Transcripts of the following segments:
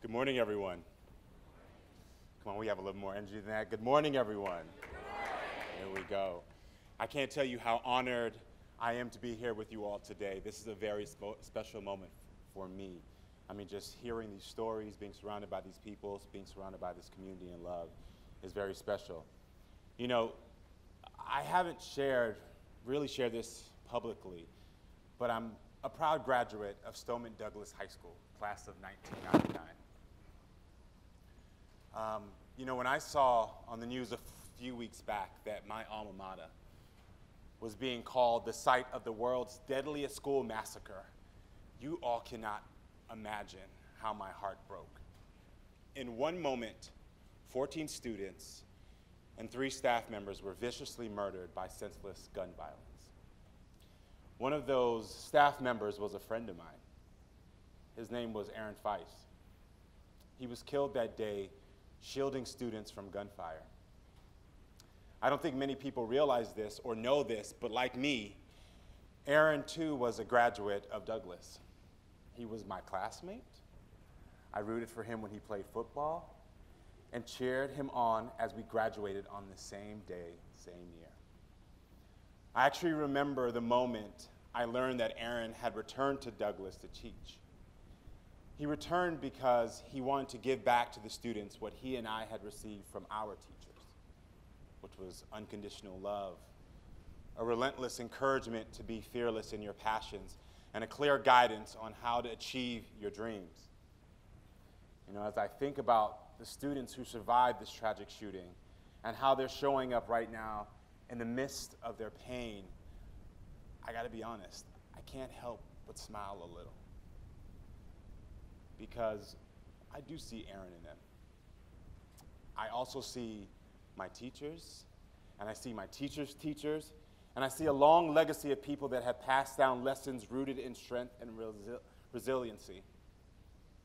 Good morning, everyone. Come on, we have a little more energy than that. Good morning, everyone. Here we go. I can't tell you how honored I am to be here with you all today. This is a very special moment for me. I mean, just hearing these stories, being surrounded by these people, being surrounded by this community and love is very special. You know, I haven't really shared this publicly, but I'm a proud graduate of Stoneman Douglas High School, class of 1999. You know, when I saw on the news a few weeks back that my alma mater was being called the site of the world's deadliest school massacre, you all cannot imagine how my heart broke. In one moment, 14 students and 3 staff members were viciously murdered by senseless gun violence. One of those staff members was a friend of mine. His name was Aaron Feist. He was killed that day shielding students from gunfire. I don't think many people realize this or know this, but like me, Aaron too was a graduate of Douglas. He was my classmate. I rooted for him when he played football and cheered him on as we graduated on the same day, same year. I actually remember the moment I learned that Aaron had returned to Douglas to teach. He returned because he wanted to give back to the students what he and I had received from our teachers, which was unconditional love, a relentless encouragement to be fearless in your passions, and a clear guidance on how to achieve your dreams. You know, as I think about the students who survived this tragic shooting and how they're showing up right now in the midst of their pain, I gotta be honest, I can't help but smile a little. Because I do see Aaron in them. I also see my teachers, and I see my teachers' teachers, and I see a long legacy of people that have passed down lessons rooted in strength and resiliency.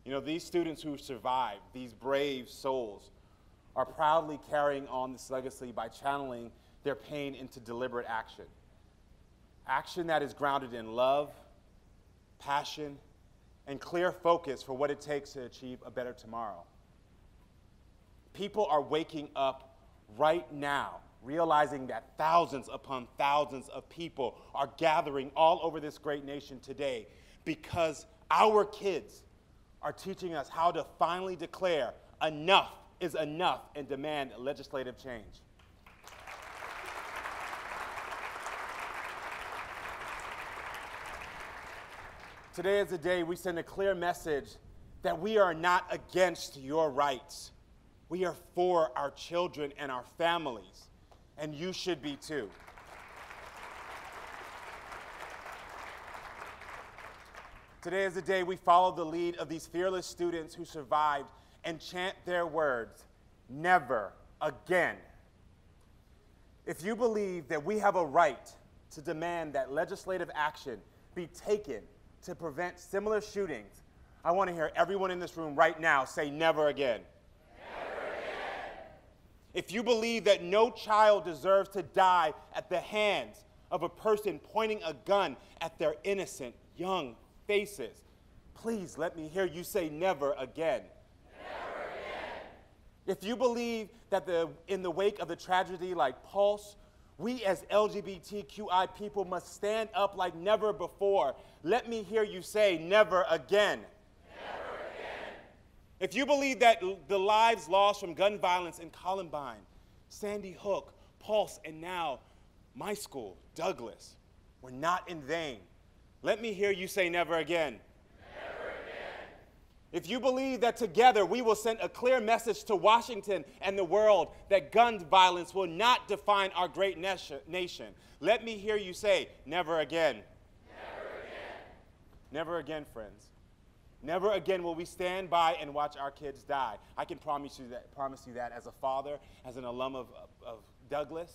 You know, these students who survived, these brave souls, are proudly carrying on this legacy by channeling their pain into deliberate action. Action that is grounded in love, passion, and clear focus for what it takes to achieve a better tomorrow. People are waking up right now, realizing that thousands upon thousands of people are gathering all over this great nation today because our kids are teaching us how to finally declare enough is enough and demand legislative change. Today is a day we send a clear message that we are not against your rights. We are for our children and our families, and you should be too. Today is the day we follow the lead of these fearless students who survived and chant their words, never again. If you believe that we have a right to demand that legislative action be taken to prevent similar shootings, I want to hear everyone in this room right now say never again. Never again. If you believe that no child deserves to die at the hands of a person pointing a gun at their innocent young faces, please let me hear you say never again. Never again. If you believe that in the wake of the tragedy like Pulse, we as LGBTQI people must stand up like never before, let me hear you say never again. Never again. If you believe that the lives lost from gun violence in Columbine, Sandy Hook, Pulse, and now my school, Douglas, were not in vain, let me hear you say never again. Never again. If you believe that together we will send a clear message to Washington and the world that gun violence will not define our great nation, let me hear you say never again. Never again. Never again, friends. Never again will we stand by and watch our kids die. I can promise you that as a father, as an alum of Douglas.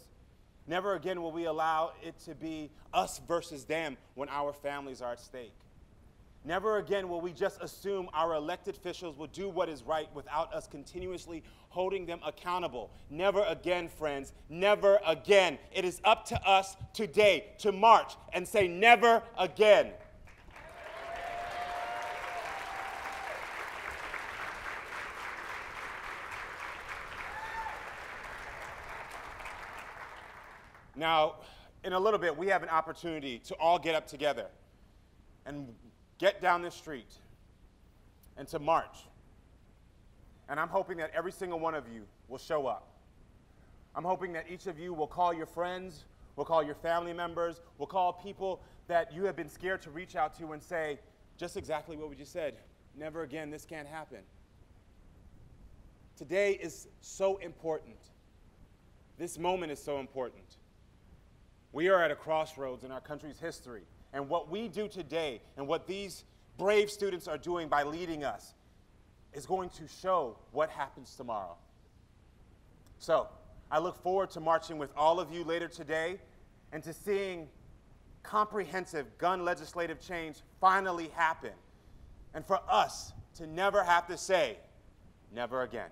Never again will we allow it to be us versus them when our families are at stake. Never again will we just assume our elected officials will do what is right without us continuously holding them accountable. Never again, friends, never again. It is up to us today to march and say never again. Now, in a little bit, we have an opportunity to all get up together and get down this street and to march. And I'm hoping that every single one of you will show up. I'm hoping that each of you will call your friends, will call your family members, will call people that you have been scared to reach out to and say just exactly what we just said. Never again, this can't happen. Today is so important. This moment is so important. We are at a crossroads in our country's history, and what we do today and what these brave students are doing by leading us is going to show what happens tomorrow. So, I look forward to marching with all of you later today and to seeing comprehensive gun legislative change finally happen, and for us to never have to say, never again.